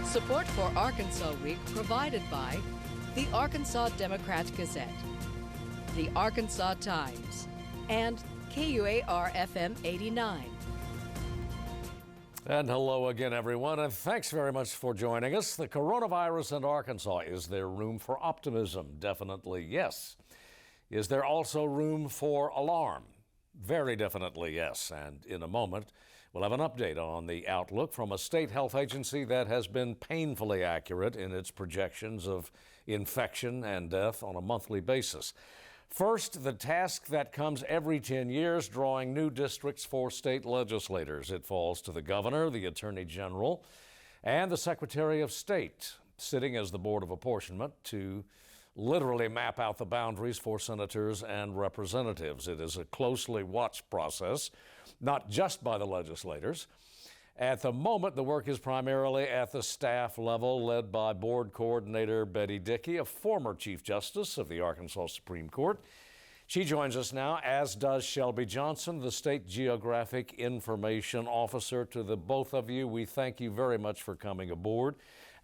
Support for Arkansas Week provided by the Arkansas Democrat-Gazette, the Arkansas Times, and KUAR-FM 89. And hello again, everyone, and thanks very much for joining us. The coronavirus in Arkansas, is there room for optimism? Definitely yes. Is there also room for alarm? Very definitely yes. And in a moment, we'll have an update on the outlook from a state health agency that has been painfully accurate in its projections of infection and death on a monthly basis. First, the task that comes every 10 years, drawing new districts for state legislators. It falls to the governor, the attorney general, and the secretary of state, sitting as the board of apportionment, to literally map out the boundaries for senators and representatives. It is a closely watched process, not just by the legislators. At the moment, the work is primarily at the staff level, led by board coordinator Betty Dickey, a former Chief Justice of the Arkansas Supreme Court. She joins us now, as does Shelby Johnson, the State Geographic Information Officer. To the both of you, we thank you very much for coming aboard.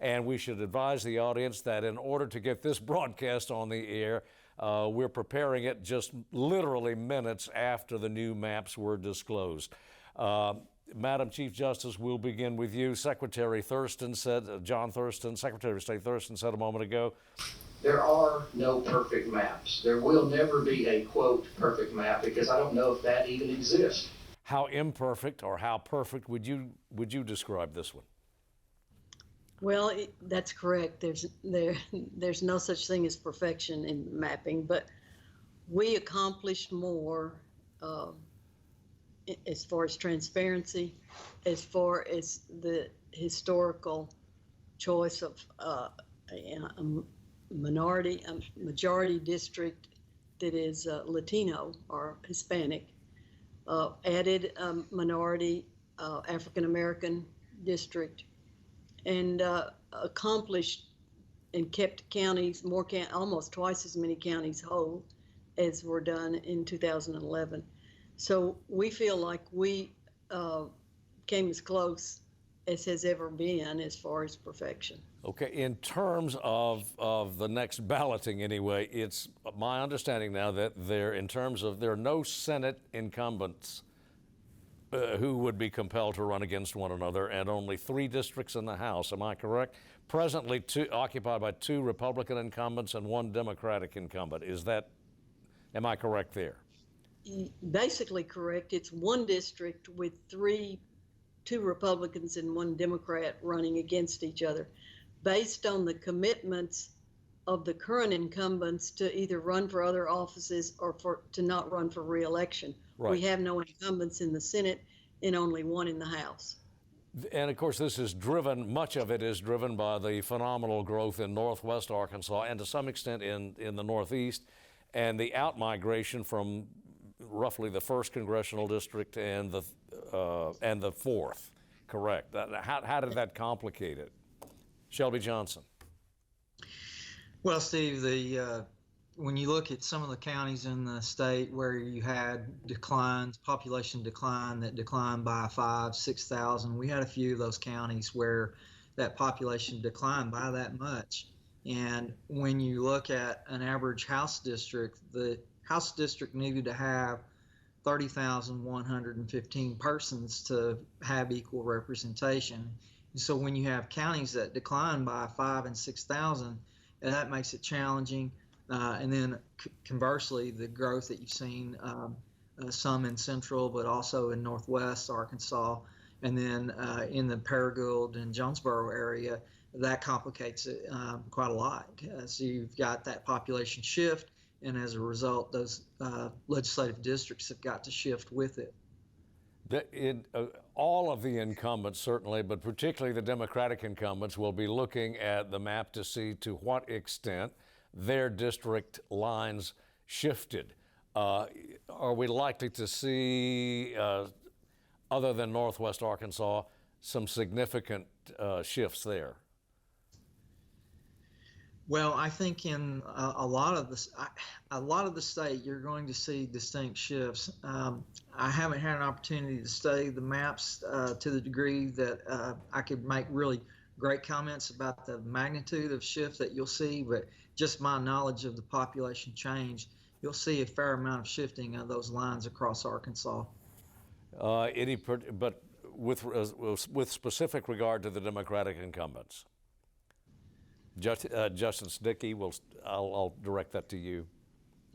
And we should advise the audience that in order to get this broadcast on the air, we're preparing it just literally minutes after the new maps were disclosed. Madam Chief Justice, we'll begin with you. Secretary Thurston said, John Thurston, Secretary of State Thurston said a moment ago, there are no perfect maps. There will never be a, quote, perfect map, because I don't know if that even exists. How imperfect or how perfect would you describe this one? Well, that's correct. There's no such thing as perfection in mapping, but we accomplished more as far as transparency, as far as the historical choice of a majority district that is Latino or Hispanic, added minority African American district, and accomplished and kept counties, almost twice as many counties whole as were done in 2011. So we feel like we came as close as has ever been as far as perfection. Okay, in terms of the next balloting anyway, it's my understanding now that there are no Senate incumbents who would be compelled to run against one another, and only 3 districts in the House. Am I correct? Presently occupied by 2 Republican incumbents and 1 Democratic incumbent. Am I correct there? Basically correct. It's 1 district with 2 Republicans and 1 Democrat running against each other, based on the commitments of the current incumbents to either run for other offices or to not run for re-election. Right. We have no incumbents in the Senate and only 1 in the House. And of course, much of it is driven by the phenomenal growth in Northwest Arkansas and to some extent in the Northeast, and the out-migration from roughly the 1st congressional district and the 4th, correct? How did that complicate it? Shelby Johnson. Well, Steve, when you look at some of the counties in the state where you had population decline that declined by 5,000, 6,000, we had a few of those counties where that population declined by that much. And when you look at an average House district, the House district needed to have 30,115 persons to have equal representation. And so when you have counties that decline by 5,000 and 6,000, that makes it challenging. And then conversely, the growth that you've seen, some in Central, but also in Northwest Arkansas, and then in the Paragould and Jonesboro area, that complicates it quite a lot. So you've got that population shift, and as a result, those legislative districts have got to shift with it. All of the incumbents certainly, but particularly the Democratic incumbents, will be looking at the map to see to what extent their district lines shifted. Are we likely to see, other than Northwest Arkansas, some significant shifts there? Well, I think in a lot of the state, you're going to see distinct shifts. I haven't had an opportunity to study the maps to the degree that I could make really great comments about the magnitude of shift that you'll see, but just my knowledge of the population change, you'll see a fair amount of shifting of those lines across Arkansas. But with specific regard to the Democratic incumbents, Justice Dickey, I'll direct that to you.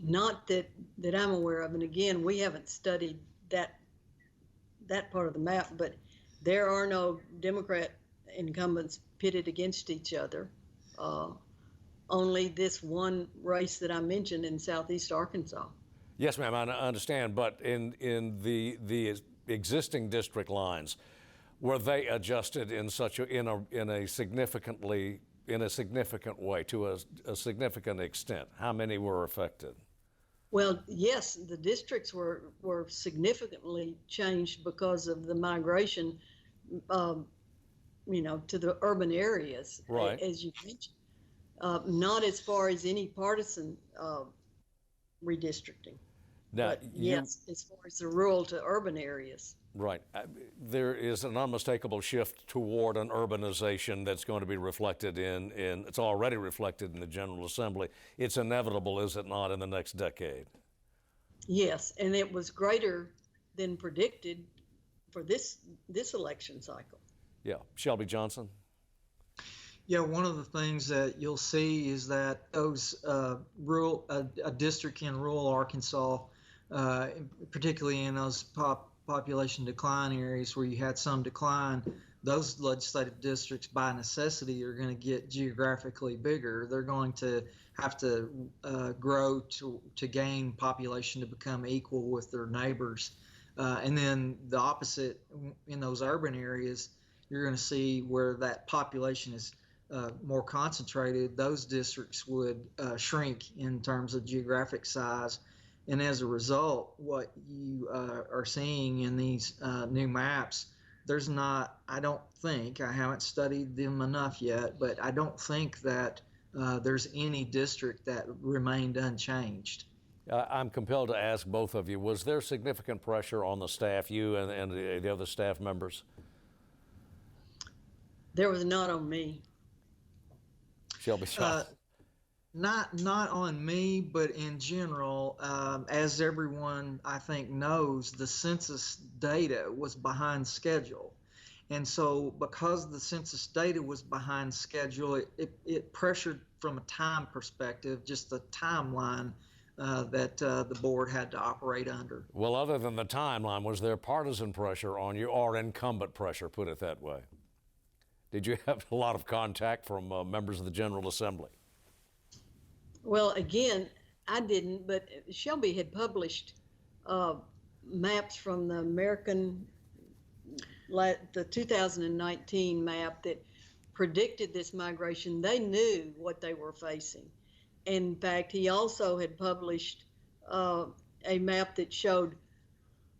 Not that I'm aware of, and again, we haven't studied that part of the map, but there are no Democrat incumbents pitted against each other. Only this one race that I mentioned in southeast Arkansas. Yes, ma'am, I understand, but in the existing district lines, were they adjusted in a significant way, to a significant extent? How many were affected? Well, yes, the districts were significantly changed because of the migration, to the urban areas, right, as you mentioned. Not as far as any partisan redistricting. Now, but yes, as far as the rural to urban areas. Right. There is an unmistakable shift toward an urbanization that's going to be reflected it's already reflected in the General Assembly. It's inevitable, is it not, in the next decade? Yes, and it was greater than predicted for this election cycle. Yeah. Shelby Johnson? Yeah, one of the things that you'll see is that those a district in rural Arkansas, particularly in those population decline areas where you had some decline, those legislative districts by necessity are going to get geographically bigger. They're going to have to grow to gain population to become equal with their neighbors. And then the opposite, in those urban areas, you're going to see where that population is more concentrated. Those districts would shrink in terms of geographic size. And as a result, what you are seeing in these new maps, I haven't studied them enough yet, but I don't think that there's any district that remained unchanged. I'm compelled to ask both of you, was there significant pressure on the staff, you and the other staff members? There was not on me. Shelby? Not on me, but in general, as everyone I think knows, the census data was behind schedule. And so because the census data was behind schedule, it pressured from a time perspective, just the timeline that the board had to operate under. Well, other than the timeline, was there partisan pressure on you, or incumbent pressure, put it that way? Did you have a lot of contact from members of the General Assembly? Well, again, I didn't, but Shelby had published maps from the the 2019 map that predicted this migration. They knew what they were facing. In fact, he also had published a map that showed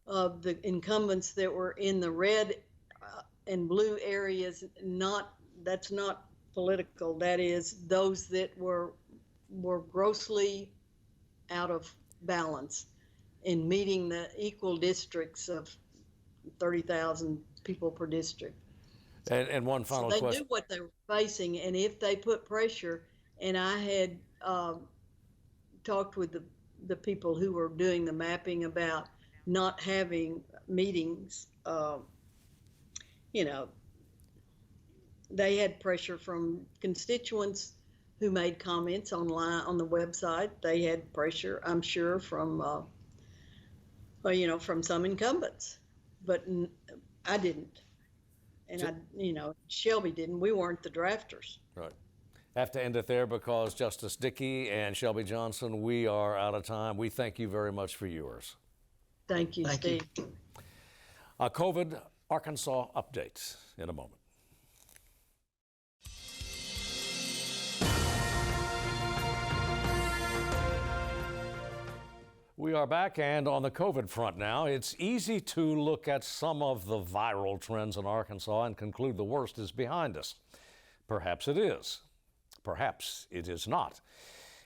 the incumbents that were in the red and blue areas. That's not political. That is those that were grossly out of balance in meeting the equal districts of 30,000 people per district. And one final question. They knew what they were facing, and if they put pressure, and I had talked with the people who were doing the mapping about not having meetings, they had pressure from constituents who made comments online on the website. They had pressure, I'm sure, from from some incumbents, but I didn't, and Shelby didn't. We weren't the drafters. Right. Have to end it there because Justice Dickey and Shelby Johnson, we are out of time. We thank you very much for yours. Thank you, Steve. A COVID Arkansas update in a moment. We are back, and on the COVID front now, it's easy to look at some of the viral trends in Arkansas and conclude the worst is behind us. Perhaps it is. Perhaps it is not.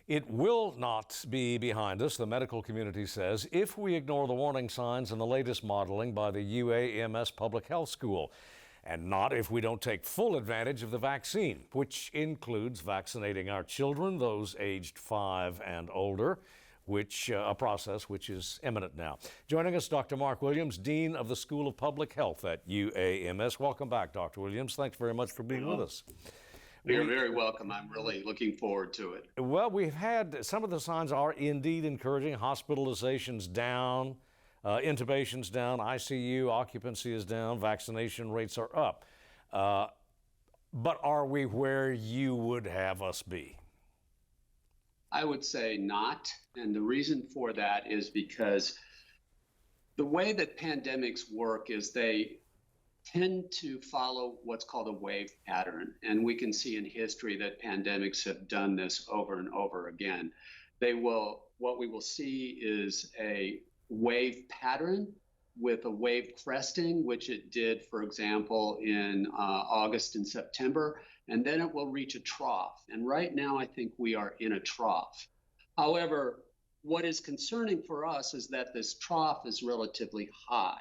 It will not be behind us, the medical community says, if we ignore the warning signs and the latest modeling by the UAMS Public Health School. and not if we don't take full advantage of the vaccine, which includes vaccinating our children, those aged 5 and older, which a process which is imminent now. Joining us, Dr. Mark Williams, Dean of the School of Public Health at UAMS. Welcome back, Dr. Williams. Thanks very much for being with us. You're very welcome. I'm really looking forward to it. Well, we've had, some of the signs are indeed encouraging. Hospitalizations down, intubations down, ICU occupancy is down, vaccination rates are up. But are we where you would have us be? I would say not. And the reason for that is because the way that pandemics work is they tend to follow what's called a wave pattern. And we can see in history that pandemics have done this over and over again. What we will see is a wave pattern with a wave cresting, which it did, for example, in August and September, and then it will reach a trough. And right now, I think we are in a trough. However, what is concerning for us is that this trough is relatively high.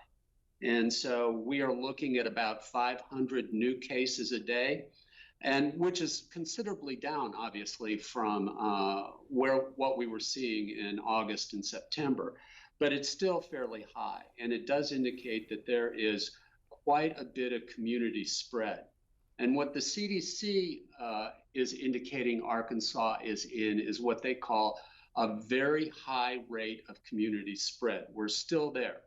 And so we are looking at about 500 new cases a day, and which is considerably down, obviously, from what we were seeing in August and September. But it's still fairly high, and it does indicate that there is quite a bit of community spread. And what the CDC is indicating Arkansas is in is what they call a very high rate of community spread. We're still there.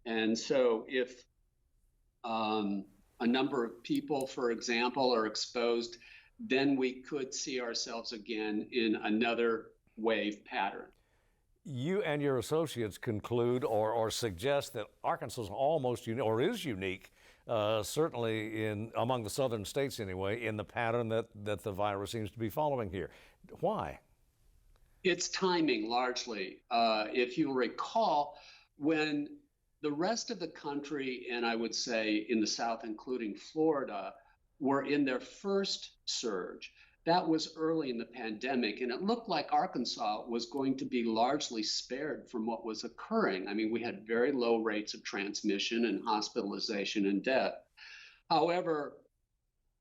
And so if a number of people, for example, are exposed, then we could see ourselves again in another wave pattern. You and your associates conclude or suggest that Arkansas is almost unique, or is unique, certainly among the southern states anyway, in the pattern that the virus seems to be following here. Why? It's timing, largely. If you recall, when the rest of the country, and I would say in the South, including Florida, were in their first surge, that was early in the pandemic, and it looked like Arkansas was going to be largely spared from what was occurring. I mean, we had very low rates of transmission and hospitalization and death. However,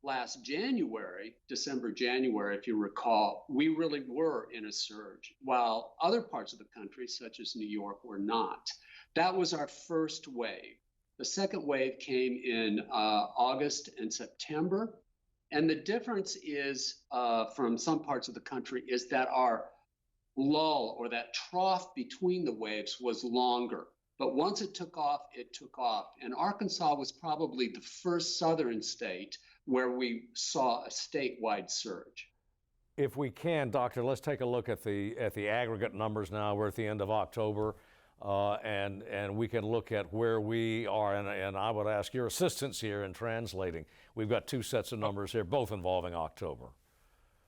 last January, December, January, if you recall, we really were in a surge, while other parts of the country, such as New York, were not. That was our first wave. The second wave came in August and September. And the difference is from some parts of the country is that our lull, or that trough between the waves, was longer. But once it took off, it took off. And Arkansas was probably the first southern state where we saw a statewide surge. If we can, Doctor, let's take a look at the aggregate numbers now. We're at the end of October. And we can look at where we are, and I would ask your assistance here in translating. We've got two sets of numbers here, both involving October.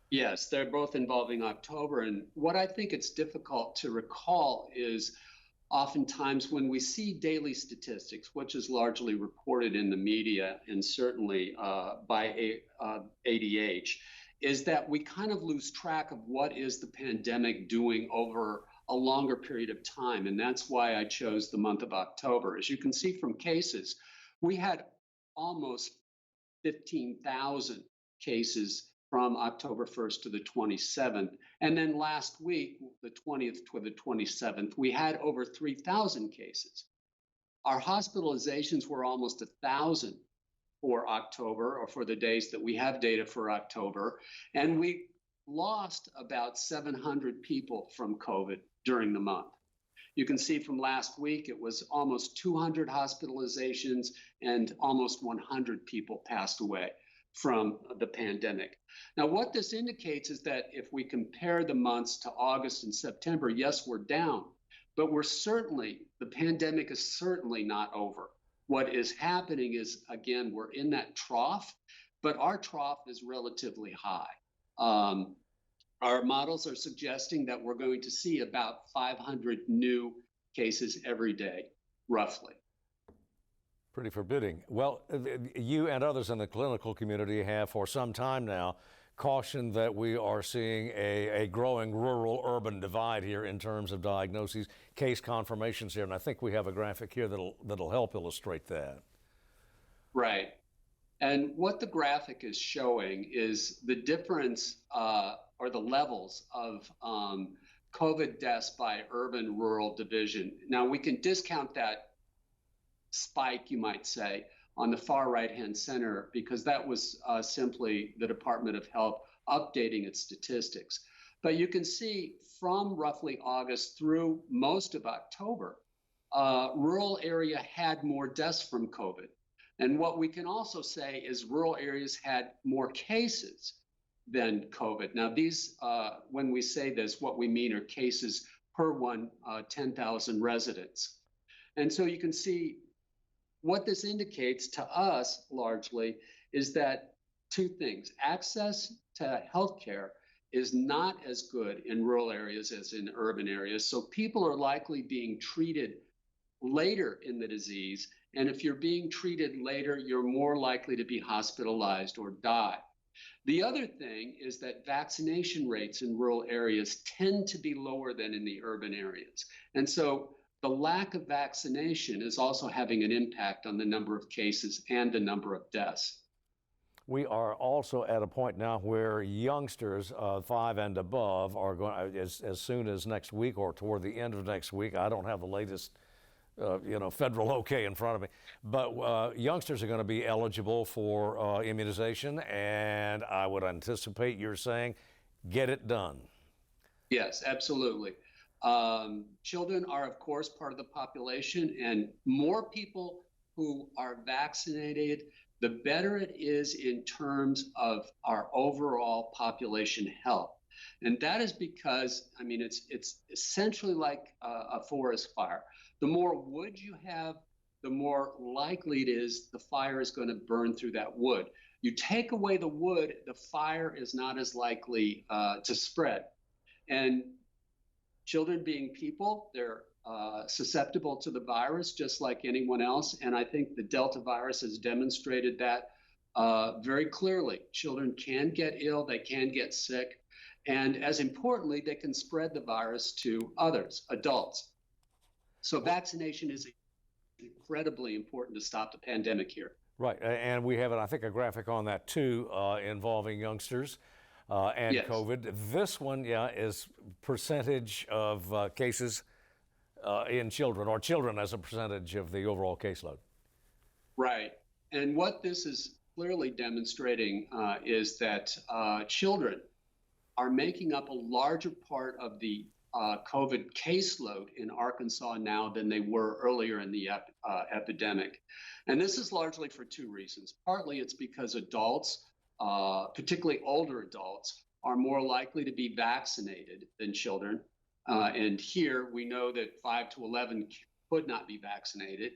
Yes, they're both involving October. And what I think it's difficult to recall is oftentimes when we see daily statistics, which is largely reported in the media and certainly by ADH, is that we kind of lose track of what is the pandemic doing over a longer period of time. And that's why I chose the month of October. As you can see from cases, we had almost 15,000 cases from October 1st to the 27th. And then last week, the 20th to the 27th, we had over 3,000 cases. Our hospitalizations were almost 1,000 for October, or for the days that we have data for October. And we lost about 700 people from COVID during the month. You can see from last week, it was almost 200 hospitalizations and almost 100 people passed away from the pandemic. Now, what this indicates is that if we compare the months to August and September, yes, we're down, but the pandemic is certainly not over. What is happening is, again, we're in that trough, but our trough is relatively high. Our models are suggesting that we're going to see about 500 new cases every day, roughly. Pretty forbidding. Well, you and others in the clinical community have for some time now cautioned that we are seeing a growing rural-urban divide here in terms of diagnoses, case confirmations here, and I think we have a graphic here that'll help illustrate that. Right. And what the graphic is showing is the difference or the levels of COVID deaths by urban-rural division. Now, we can discount that spike, you might say, on the far right-hand center, because that was simply the Department of Health updating its statistics. But you can see from roughly August through most of October, rural area had more deaths from COVID. And what we can also say is rural areas had more cases than COVID. Now, these, when we say this, what we mean are cases per 10,000 residents. And so you can see what this indicates to us largely is that two things. Access to healthcare is not as good in rural areas as in urban areas. So people are likely being treated later in the disease. And if you're being treated later, you're more likely to be hospitalized or die. The other thing is that vaccination rates in rural areas tend to be lower than in the urban areas. And so the lack of vaccination is also having an impact on the number of cases and the number of deaths. We are also at a point now where youngsters 5 and above are going, as soon as next week or toward the end of next week, I don't have the latest federal okay in front of me, but youngsters are going to be eligible for immunization, and I would anticipate you're saying get it done. Yes, absolutely. Children are, of course, part of the population, and more people who are vaccinated, the better it is in terms of our overall population health. And that is because, I mean, it's essentially like a forest fire. The more wood you have, the more likely it is the fire is going to burn through that wood. You take away the wood, the fire is not as likely to spread. And children being people, they're susceptible to the virus just like anyone else. And I think the Delta virus has demonstrated that very clearly. Children can get ill, they can get sick. And as importantly, they can spread the virus to others, adults. So vaccination is incredibly important to stop the pandemic here. Right, and we have, I think, a graphic on that too, involving youngsters and Yes. COVID. This one, is percentage of cases in children, or children as a percentage of the overall caseload. Right, and what this is clearly demonstrating is that children are making up a larger part of the COVID caseload in Arkansas now than they were earlier in the epidemic. And this is largely for two reasons. Partly it's because adults, particularly older adults, are more likely to be vaccinated than children. And here we know that 5 to 11 could not be vaccinated,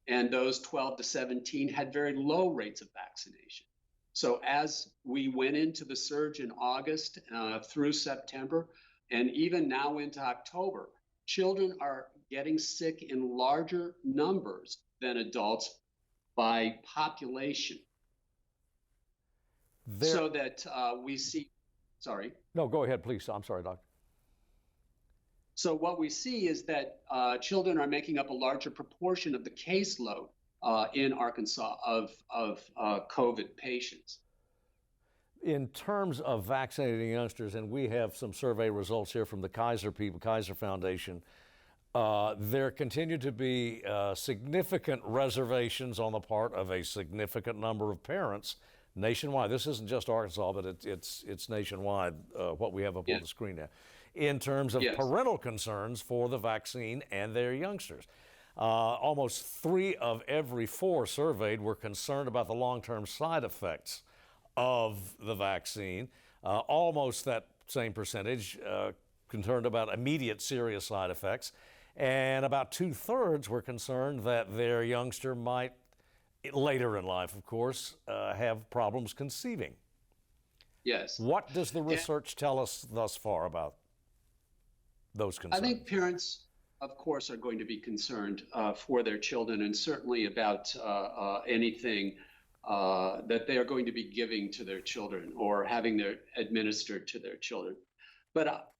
and those 12 to 17 had very low rates of vaccination. So as we went into the surge in August through September, and even now into October, children are getting sick in larger numbers than adults by population. So that we see, sorry. No, go ahead, please. I'm sorry, Doctor. So what we see is that children are making up a larger proportion of the caseload in Arkansas of COVID patients. In terms of vaccinating youngsters, and we have some survey results here from the Kaiser Foundation, there continue to be significant reservations on the part of a significant number of parents nationwide. This isn't just Arkansas, but it's nationwide, what we have up on the screen now, in terms of parental concerns for the vaccine and their youngsters. Almost 3 of every 4 surveyed were concerned about the long-term side effects of the vaccine. Almost that same percentage concerned about immediate serious side effects. And about 2/3 were concerned that their youngster might, later in life, of course, have problems conceiving. Yes. What does the research tell us thus far about those concerns? I think parents, of course, are going to be concerned for their children, and certainly about anything that they are going to be giving to their children or having administered to their children. But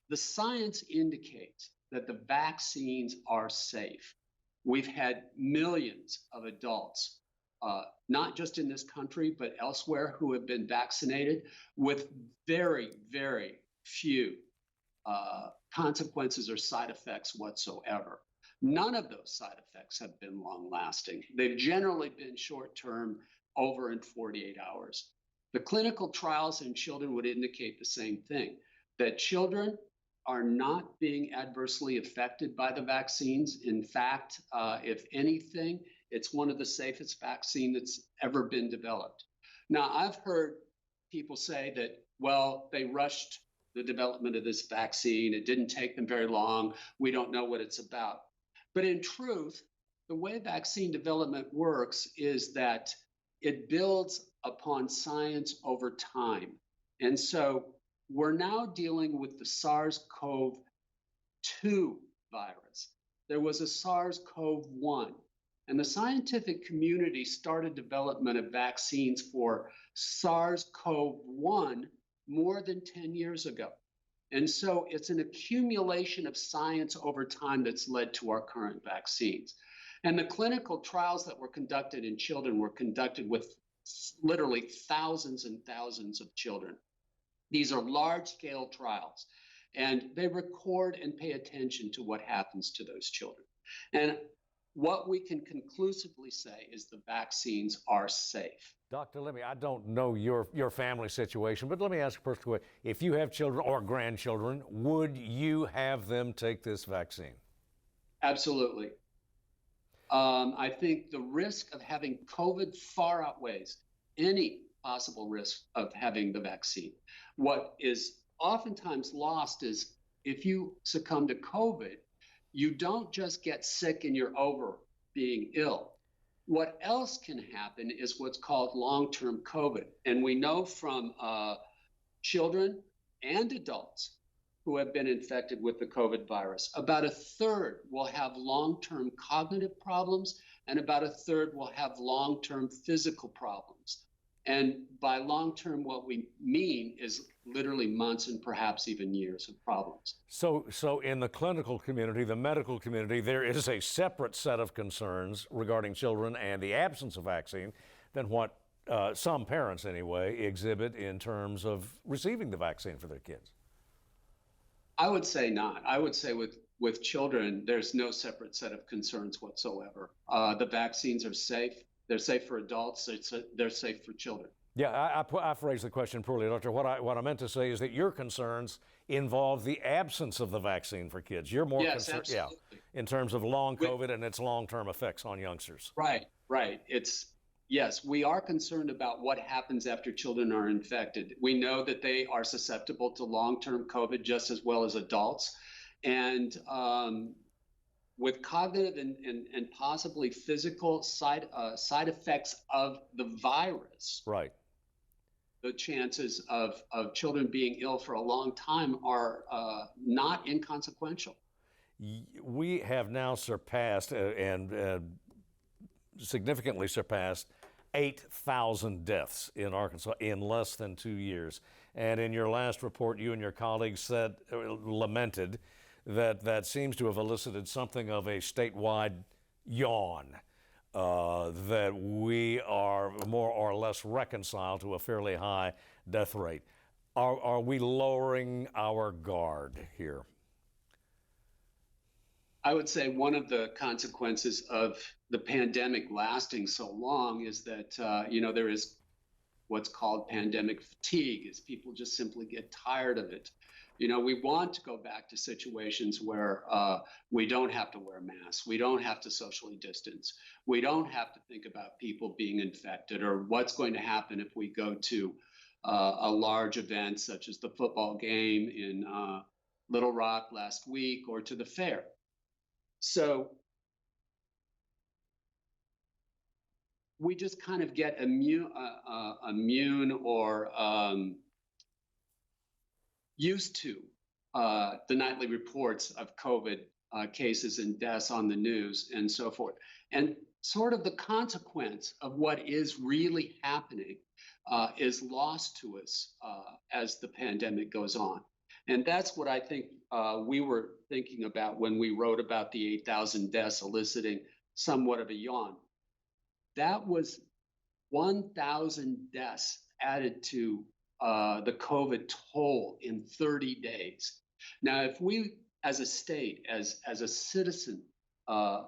the science indicates that the vaccines are safe. We've had millions of adults not just in this country, but elsewhere, who have been vaccinated with very, very few consequences or side effects whatsoever. None of those side effects have been long lasting. They've generally been short term, over in 48 hours. The clinical trials in children would indicate the same thing, that children are not being adversely affected by the vaccines. In fact, if anything, it's one of the safest vaccines that's ever been developed. Now, I've heard people say that, well, they rushed the development of this vaccine. It didn't take them very long. We don't know what it's about. But in truth, the way vaccine development works is that it builds upon science over time. And so we're now dealing with the SARS-CoV-2 virus. There was a SARS-CoV-1, and the scientific community started development of vaccines for SARS-CoV-1 more than 10 years ago. And so it's an accumulation of science over time that's led to our current vaccines. And the clinical trials that were conducted in children were conducted with literally thousands and thousands of children. These are large-scale trials, and they record and pay attention to what happens to those children. And what we can conclusively say is the vaccines are safe. Dr. Lemmy, I don't know your family situation, but let me ask first, if you have children or grandchildren, would you have them take this vaccine? Absolutely. I think the risk of having COVID far outweighs any possible risk of having the vaccine. What is oftentimes lost is if you succumb to COVID, you don't just get sick and you're over being ill. What else can happen is what's called long-term COVID. And we know from children and adults who have been infected with the COVID virus, about a third will have long-term cognitive problems, and about a third will have long-term physical problems. And by long-term, what we mean is literally months and perhaps even years of problems. So in the clinical community, the medical community, there is a separate set of concerns regarding children and the absence of vaccine than what some parents, anyway, exhibit in terms of receiving the vaccine for their kids. I would say not. I would say with children, there's no separate set of concerns whatsoever. The vaccines are safe. They're safe for adults. They're safe for children. Yeah, I phrased the question poorly, Doctor. What I meant to say is that your concerns involve the absence of the vaccine for kids. You're more concerned, absolutely. In terms of long COVID and its long-term effects on youngsters. Right. Yes, we are concerned about what happens after children are infected. We know that they are susceptible to long-term COVID just as well as adults. And with cognitive and possibly physical side effects of the virus, right, the chances of children being ill for a long time are not inconsequential. We have now surpassed and significantly surpassed 8,000 deaths in Arkansas in less than 2 years. And in your last report, you and your colleagues lamented that seems to have elicited something of a statewide yawn, that we are more or less reconciled to a fairly high death rate. Are we lowering our guard here? I would say one of the consequences of the pandemic lasting so long is that, there is what's called pandemic fatigue, is people just simply get tired of it. We want to go back to situations where we don't have to wear masks, we don't have to socially distance, we don't have to think about people being infected or what's going to happen if we go to a large event such as the football game in Little Rock last week or to the fair. So we just kind of get immune or used to the nightly reports of COVID cases and deaths on the news and so forth. And sort of the consequence of what is really happening is lost to us as the pandemic goes on. And that's what I think we were thinking about when we wrote about the 8,000 deaths eliciting somewhat of a yawn. That was 1,000 deaths added to the COVID toll in 30 days. Now, if we, as a state, as a citizen,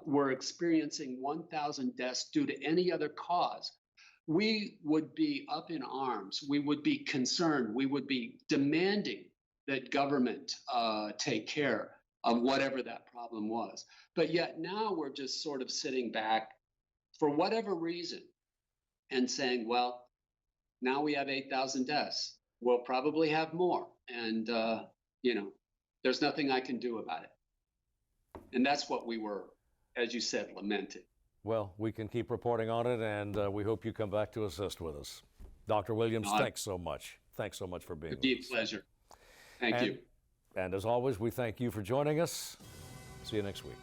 were experiencing 1,000 deaths due to any other cause, we would be up in arms. We would be concerned. We would be demanding that government take care of whatever that problem was. But yet now we're just sort of sitting back for whatever reason and saying, well, now we have 8,000 deaths. We'll probably have more. And, there's nothing I can do about it. And that's what we were, as you said, lamenting. Well, we can keep reporting on it, and we hope you come back to assist with us. Dr. Williams, thanks so much. Thanks so much for being with us. It'd be a pleasure. Thank you. And as always, we thank you for joining us. See you next week.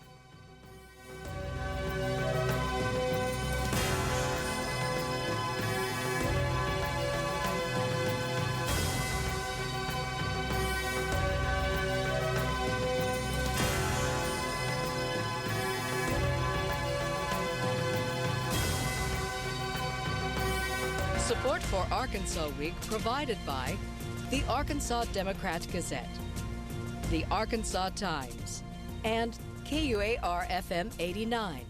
Support for Arkansas Week provided by the Arkansas Democrat-Gazette, the Arkansas Times, and KUAR-FM 89.